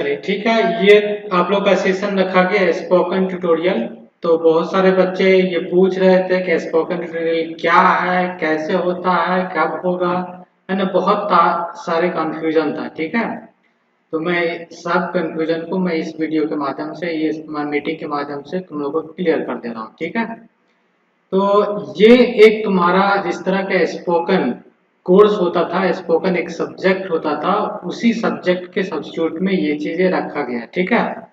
चलिए ठीक है। ये आप लोग का सेशन रखा गया स्पोकन ट्यूटोरियल। तो बहुत सारे बच्चे ये पूछ रहे थे कि स्पोकन ट्यूटोरियल क्या है, कैसे होता है, कब होगा, है ना। बहुत सारे कंफ्यूजन था। ठीक है। तो मैं सब कंफ्यूजन को मैं इस वीडियो के माध्यम से, ये मीटिंग के माध्यम से तुम लोगों को क्लियर कर दे रहा हूँ। ठीक है। तो ये एक तुम्हारा जिस तरह का स्पोकन कोर्स होता था, स्पोकन एक सब्जेक्ट होता था, उसी सब्जेक्ट के सब्स्टिट्यूट में ये चीजें रखा गया। ठीक है।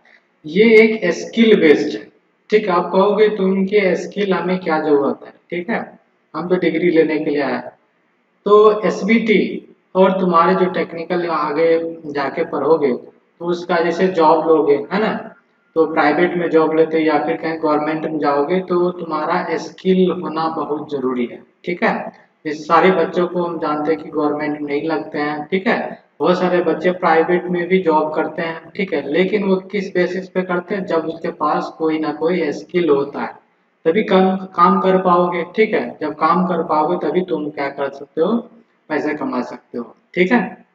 ये एक स्किल बेस्ड है। ठीक है। आप कहोगे तुम कि स्किल हमें क्या जरूरत है। ठीक है। हम तो डिग्री लेने के लिए आए। तो एसबीटी और तुम्हारे जो टेक्निकल आगे जाके पढ़ोगे तो उसका जैसे जॉब लोगे, है ना। तो प्राइवेट में जॉब लेते या फिर कहीं गवर्नमेंट में जाओगे तो तुम्हारा स्किल होना बहुत जरूरी है। ठीक है। इस सारे बच्चों को हम जानते हैं कि गवर्नमेंट में नहीं लगते हैं। ठीक है। बहुत सारे बच्चे प्राइवेट में भी जॉब करते हैं। ठीक है। लेकिन वो किस बेसिस पे करते हैं, जब उसके पास कोई ना कोई स्किल होता है तभी काम कर पाओगे। ठीक है। जब काम कर पाओगे तभी तुम क्या कर सकते हो, पैसे कमा सकते हो। ठीक है।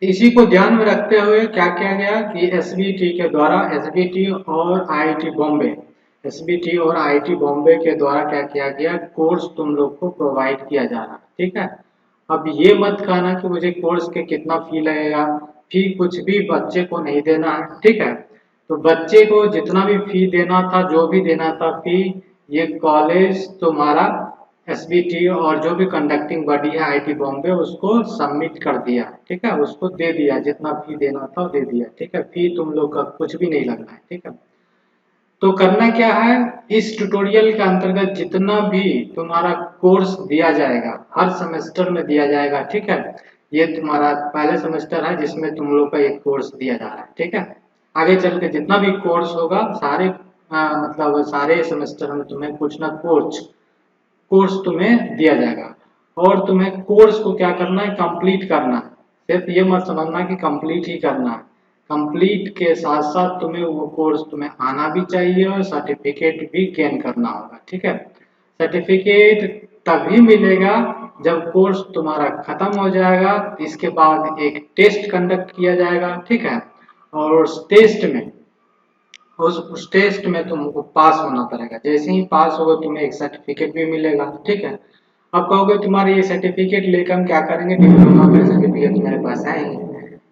इसी को ध्यान में रखते हुए क्या किया गया कि एसबीटी के द्वारा, एसबीटी और आईआईटी बॉम्बे, एसबीटी और आईआईटी बॉम्बे के द्वारा क्या किया गया, कोर्स तुम लोग को प्रोवाइड किया जा रहा है। ठीक है। अब ये मत कहना कि मुझे कोर्स के कितना फी लगेगा। फी कुछ भी बच्चे को नहीं देना है। ठीक है। तो बच्चे को जितना भी फी देना था, जो भी देना था फी, ये कॉलेज तुम्हारा एसबीटी और जो भी कंडक्टिंग बॉडी है आईआईटी बॉम्बे उसको सबमिट कर दिया। ठीक है। उसको दे दिया, जितना फी देना था वो दे दिया। ठीक है। फी तुम लोग का कुछ भी नहीं लगना है। ठीक है। तो करना क्या है, इस ट्यूटोरियल के अंतर्गत जितना भी तुम्हारा कोर्स दिया जाएगा, हर सेमेस्टर में दिया जाएगा। ठीक है। ये तुम्हारा पहले सेमेस्टर है जिसमें तुम लोग का एक कोर्स दिया जा रहा है। ठीक है। आगे चल के जितना भी कोर्स होगा सारे मतलब सारे सेमेस्टर में तुम्हें कुछ ना कुछ कोर्स तुम्हें दिया जाएगा। और तुम्हें कोर्स को क्या करना है, कंप्लीट करना है। सिर्फ ये मत समझना कि कंप्लीट ही करना है। कंप्लीट के साथ साथ तुम्हें वो कोर्स तुम्हें आना भी चाहिए और सर्टिफिकेट भी गेन करना होगा। ठीक है। सर्टिफिकेट तभी मिलेगा जब कोर्स तुम्हारा खत्म हो जाएगा। इसके बाद एक टेस्ट कंडक्ट किया जाएगा। ठीक है। और उस टेस्ट में, उस टेस्ट में तुमको पास होना पड़ेगा। जैसे ही पास होगा तुम्हें एक सर्टिफिकेट भी मिलेगा। ठीक है। अब कहोगे तुम्हारे ये सर्टिफिकेट लेकर हम क्या करेंगे, डिप्लोमा का सर्टिफिकेट तुम्हारे पास है ही।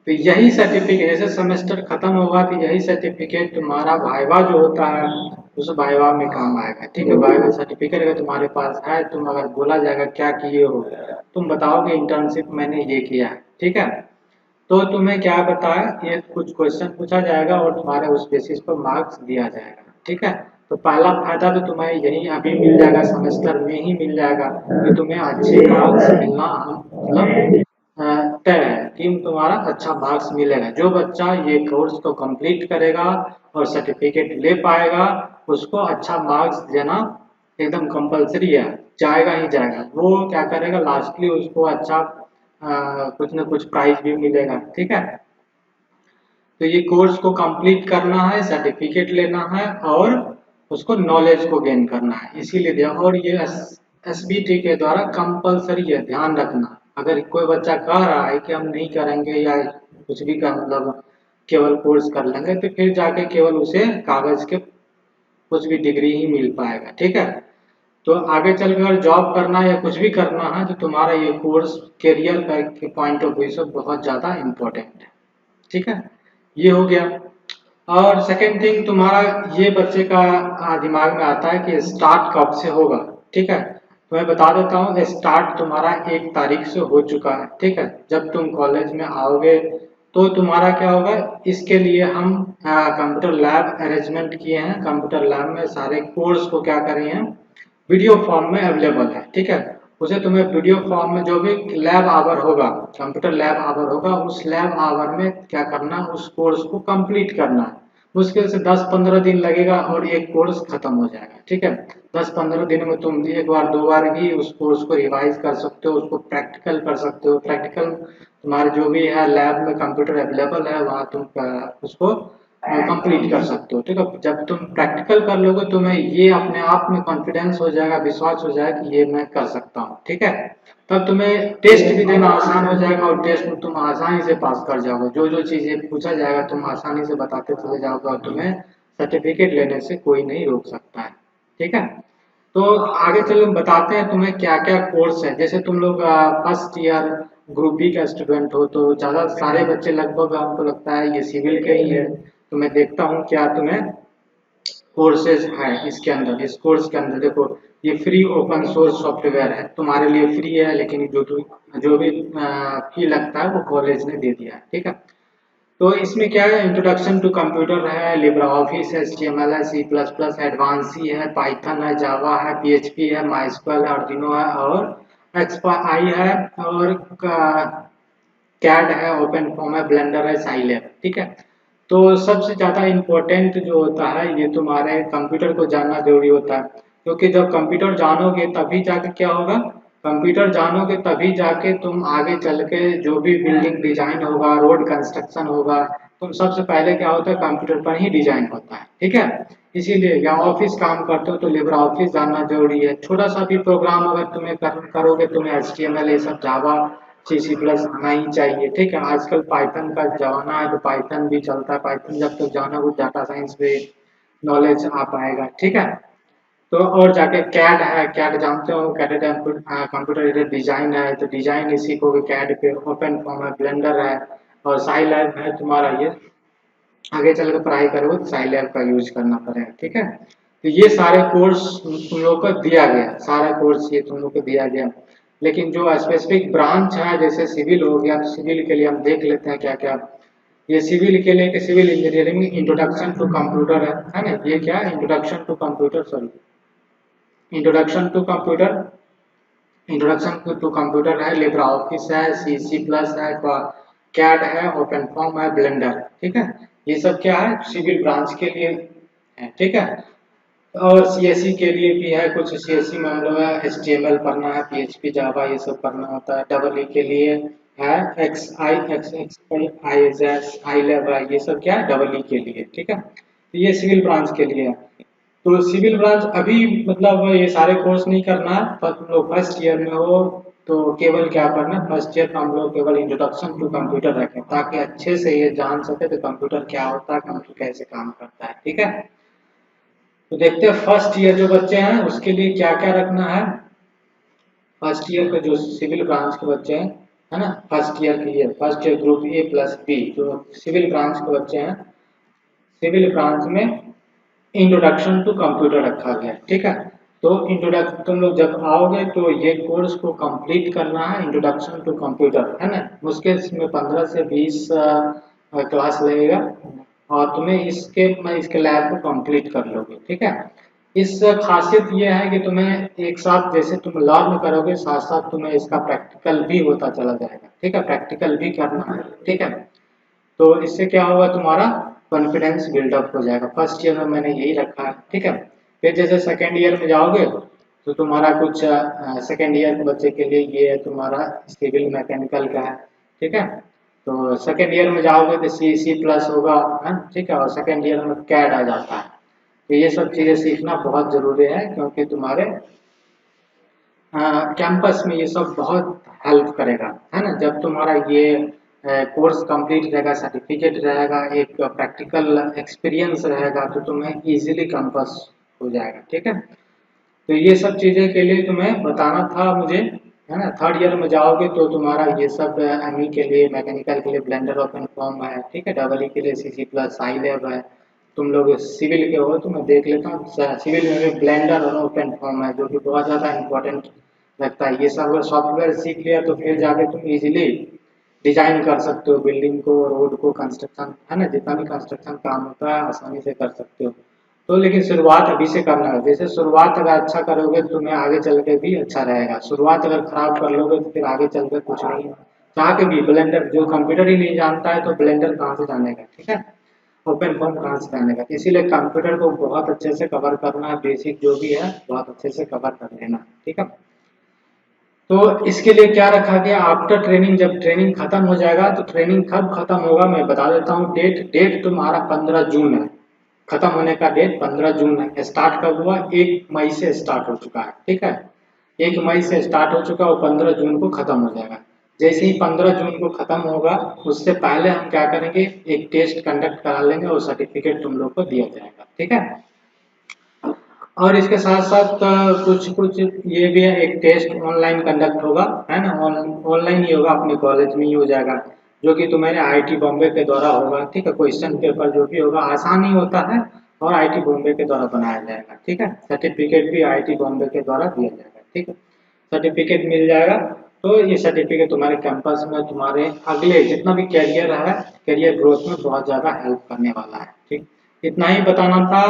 तो यही सर्टिफिकेट जैसे सेमेस्टर खत्म होगा तो यही सर्टिफिकेट तुम्हारा वाइवा जो होता है उस वाइवा में काम आएगा। ठीक है। वाइवा सर्टिफिकेट अगर तुम्हारे पास है, तुम अगर बोला जाएगा क्या किए हो, तुम बताओगे इंटर्नशिप मैंने ये किया है। ठीक है। तो तुम्हें क्या बताया, ये कुछ क्वेश्चन पूछा जाएगा और तुम्हारे उस बेसिस पर मार्क्स दिया जाएगा। ठीक है। तो पहला फायदा तो तुम्हें यही अभी मिल जाएगा, सेमेस्टर में ही मिल जाएगा कि तुम्हें अच्छे मार्क्स मिलना मतलब तय है कि तुम्हारा अच्छा मार्क्स मिलेगा। जो बच्चा ये कोर्स को कंप्लीट करेगा और सर्टिफिकेट ले पाएगा उसको अच्छा मार्क्स देना एकदम कंपलसरी है, जाएगा ही जाएगा। वो क्या करेगा, लास्टली उसको अच्छा कुछ ना कुछ प्राइज भी मिलेगा। ठीक है। तो ये कोर्स को कंप्लीट करना है, सर्टिफिकेट लेना है और उसको नॉलेज को गेन करना है, इसीलिए दिया। और ये एसबीटी के द्वारा कंपलसरी है, ध्यान रखना। अगर कोई बच्चा कह रहा है कि हम नहीं करेंगे या कुछ भी का मतलब केवल कोर्स कर लेंगे तो फिर जाके केवल उसे कागज के कुछ भी डिग्री ही मिल पाएगा। ठीक है। तो आगे चलकर अगर जॉब करना है या कुछ भी करना है तो तुम्हारा ये कोर्स करियर के पॉइंट ऑफ व्यू से बहुत ज़्यादा इम्पोर्टेंट है। ठीक है। ये हो गया। और सेकंड थिंग तुम्हारा ये बच्चे का दिमाग में आता है कि स्टार्ट कब से होगा। ठीक है। तो मैं बता देता हूँ, स्टार्ट तुम्हारा 1 तारीख से हो चुका है। ठीक है। जब तुम कॉलेज में आओगे तो तुम्हारा क्या होगा, इसके लिए हम कंप्यूटर लैब अरेंजमेंट किए हैं। कंप्यूटर लैब में सारे कोर्स को क्या करें हैं, वीडियो फॉर्म में अवेलेबल है। ठीक है। उसे तुम्हें वीडियो फॉर्म में जो भी लैब आवर होगा, कंप्यूटर लैब आवर होगा, उस लैब आवर में क्या करना, उस कोर्स को कंप्लीट करना है। मुश्किल से 10-15 दिन लगेगा और एक कोर्स खत्म हो जाएगा। ठीक है। 10-15 दिन में तुम एक बार दो बार भी उस कोर्स को रिवाइज कर सकते हो, उसको प्रैक्टिकल कर सकते हो। प्रैक्टिकल तुम्हारे जो भी है लैब में कंप्यूटर अवेलेबल है वहाँ तुम उसको कंप्लीट कर सकते हो। ठीक है, जब तुम प्रैक्टिकल कर लोगे तुम्हें ये अपने आप में कॉन्फिडेंस हो जाएगा, विश्वास हो जाएगा कि ये मैं कर सकता हूँ। ठीक है, तब तुम्हें टेस्ट भी देना आसान हो जाएगा और टेस्ट में तुम आसानी से पास कर जाओगे। जो जो चीजें पूछा जाएगा तुम आसानी से बताते चले जाओगे और तुम्हें सर्टिफिकेट लेने से कोई नहीं रोक सकता है। ठीक है, तो आगे चलो बताते हैं तुम्हें क्या क्या कोर्स है। जैसे तुम लोग फर्स्ट ईयर ग्रुप बी का स्टूडेंट हो तो ज़्यादा सारे बच्चे लगभग हमको लगता है ये सिविल के ही है। तो मैं देखता हूँ क्या तुम्हें कोर्सेज हैं इसके अंदर। इस कोर्स के अंदर देखो, ये फ्री ओपन सोर्स सॉफ्टवेयर है, तुम्हारे लिए फ्री है, लेकिन जो भी फी लगता है वो कॉलेज ने दे दिया है। ठीक है, तो इसमें क्या है, इंट्रोडक्शन टू कंप्यूटर है, लिब्रा ऑफिस है, HTML है, C++ है, एडवांसी है, पाइथन है, जावा है, PHP है, माइस्क्वेल है, आर्डिनो है और एक्सपाई है और कैड है, ओपन फॉर्म है, ब्लेंडर है, साइलैब। ठीक है, तो सबसे ज़्यादा इम्पोर्टेंट जो होता है ये तुम्हारे कंप्यूटर को जानना जरूरी होता है, क्योंकि जब कंप्यूटर जानोगे तभी जाके क्या होगा, कंप्यूटर जानोगे तभी जाके तुम आगे चल के जो भी बिल्डिंग डिजाइन होगा, रोड कंस्ट्रक्शन होगा, तुम सबसे पहले क्या होता है कंप्यूटर पर ही डिजाइन होता है। ठीक है, इसीलिए या ऑफिस काम करते हो तो लिब्रा ऑफिस जानना जरूरी है। छोटा सा भी प्रोग्राम अगर तुम्हें करोगे तुम्हें HTML ये सब जावा C++ आना ही चाहिए। ठीक है, आजकल पाइथन का जमाना है तो पाइथन भी चलता है, पाइथन जब तक जाना वो डाटा साइंस पे नॉलेज आ पाएगा। ठीक है, तो और जाके कैड है, कैड जानते हो, कैड कंप्यूटर एडेड डिजाइन है, तो डिजाइन ही सीखोगे कैड पे। ओपन फॉर्म है, ब्लेंडर है और साइलैब है तुम्हारा। ये आगे चल के पढ़ाई करोगे तो साइलैब का यूज करना पड़ेगा। ठीक है, तो ये सारे कोर्स तुम लोग को दिया गया, सारा कोर्स ये तुम लोग को दिया गया। लेकिन जो स्पेसिफिक ब्रांच है जैसे सिविल हो गया, तो सिविल के लिए हम देख लेते हैं क्या क्या। ये सिविल के लिए कि civil engineering introduction to computer है ना, ये क्या introduction to computer, sorry introduction to computer, introduction to computer है, लिब्रा ऑफिस है, C++ है, कैड है, ओपन फॉर्म है, ब्लेंडर। ठीक है, ये सब क्या है सिविल ब्रांच के लिए है। ठीक है, और CSE के लिए भी है, कुछ CSE मामलों में HTML पढ़ना है, PHP जावा ये सब पढ़ना होता है। डबल ई के लिए है आई लेव है, ये सब क्या है डबल ई के लिए। ठीक है, तो ये सिविल ब्रांच के लिए है। तो सिविल ब्रांच अभी मतलब ये सारे कोर्स नहीं करना है, पर तुम लोग फर्स्ट ईयर में हो तो केवल क्या करना है, फर्स्ट ईयर का हम लोग केवल इंट्रोडक्शन टू कंप्यूटर रखें ताकि अच्छे से ये जान सके तो कंप्यूटर क्या होता है, कंप्यूटर कैसे काम करता है। ठीक है, तो देखते हैं फर्स्ट ईयर जो बच्चे हैं उसके लिए क्या क्या रखना है। फर्स्ट ईयर के जो सिविल ब्रांच के बच्चे हैं, है ना, फर्स्ट ईयर के, ये फर्स्ट ईयर ग्रुप A+B जो सिविल ब्रांच के बच्चे हैं, सिविल ब्रांच में इंट्रोडक्शन टू कंप्यूटर रखा गया। ठीक है, तो इंट्रोडक्शन तुम लोग जब आओगे तो ये कोर्स को कंप्लीट करना है, इंट्रोडक्शन टू कंप्यूटर है ना, मुश्किल में 15 से 20 क्लास लगेगा और तुम्हें इसके लैब को कंप्लीट कर लोगे। ठीक है, इस खासियत ये है कि तुम्हें एक साथ जैसे तुम लर्न करोगे साथ साथ तुम्हें इसका प्रैक्टिकल भी होता चला जाएगा। ठीक है, प्रैक्टिकल भी करना है। ठीक है, तो इससे क्या होगा तुम्हारा कॉन्फिडेंस बिल्डअप हो जाएगा। फर्स्ट ईयर में मैंने यही रखा है। ठीक है, फिर जैसे सेकेंड ईयर में जाओगे तो तुम्हारा कुछ सेकेंड ईयर के बच्चे के लिए ये है तुम्हारा सिविल मैकेनिकल का है। ठीक है, तो सेकेंड ईयर में जाओगे तो C++ होगा है। ठीक है, और सेकेंड ईयर में कैड आ जाता है। तो ये सब चीज़ें सीखना बहुत ज़रूरी है क्योंकि तुम्हारे कैंपस में ये सब बहुत हेल्प करेगा, है ना। जब तुम्हारा ये कोर्स कंप्लीट रहेगा, सर्टिफिकेट रहेगा, एक प्रैक्टिकल एक्सपीरियंस रहेगा तो तुम्हें इजीली कैंपस हो जाएगा। ठीक है, तो ये सब चीज़ें के लिए तुम्हें बताना था मुझे, है ना। थर्ड ईयर में जाओगे तो तुम्हारा ये सब ME के लिए, मैकेनिकल के लिए ब्लेंडर ओपन फॉर्म है। ठीक है, डबल ई के लिए C++ साइलैब है। तुम लोग सिविल के हो तो मैं देख लेता हूँ सिविल में भी ब्लेंडर और ओपन फॉर्म है जो कि बहुत ज़्यादा इंपॉर्टेंट लगता है। ये सब अगर सॉफ्टवेयर सीख लिया तो फिर जाके तुम इजीली डिजाइन कर सकते हो बिल्डिंग को, रोड को, कंस्ट्रक्शन, है ना, जितना भी कंस्ट्रक्शन काम होता है आसानी से कर सकते हो। तो लेकिन शुरुआत अभी से करना है। जैसे शुरुआत अगर अच्छा करोगे तो तुम्हें आगे चल के भी अच्छा रहेगा। शुरुआत अगर खराब कर लोगे तो फिर आगे चल के कुछ नहीं है। चाह के भी ब्लेंडर जो कंप्यूटर ही नहीं जानता है तो ब्लेंडर कहाँ से जानेगा। ठीक है, ओपन फॉर्म कहाँ से जानेगा। इसीलिए कंप्यूटर को बहुत अच्छे से कवर करना है, बेसिक जो भी है बहुत अच्छे से कवर कर लेना। ठीक है, तो इसके लिए क्या रखा गया, आफ्टर ट्रेनिंग, जब ट्रेनिंग खत्म हो जाएगा, तो ट्रेनिंग कब खत्म होगा मैं बता देता हूँ। डेट तुम्हारा 15 जून है, खत्म होने का डेट 15 जून है। स्टार्ट कब हुआ, 1 मई से स्टार्ट हो चुका है, ठीक है। 1 मई से स्टार्ट हो चुका और 15 जून को खत्म हो जाएगा। जैसे ही 15 जून को खत्म होगा, उससे पहले हम क्या करेंगे, एक टेस्ट कंडक्ट करा लेंगे और सर्टिफिकेट तुम लोग को दिया जाएगा, ठीक है। और इसके साथ साथ कुछ कुछ ये भी है, एक टेस्ट ऑनलाइन कंडक्ट होगा, है ना। ऑनलाइन ही होगा, अपने कॉलेज में ही हो जाएगा, जो कि तुम्हारे आईआईटी बॉम्बे के द्वारा होगा, ठीक है। क्वेश्चन पेपर जो भी होगा आसान ही होता है और आईआईटी बॉम्बे के द्वारा बनाया जाएगा, ठीक है। सर्टिफिकेट भी आईआईटी बॉम्बे के द्वारा दिया जाएगा, ठीक है। सर्टिफिकेट मिल जाएगा, तो ये सर्टिफिकेट तुम्हारे कैंपस में तुम्हारे अगले जितना भी कैरियर है, करियर ग्रोथ में बहुत ज़्यादा हेल्प करने वाला है, ठीक। इतना ही बताना था।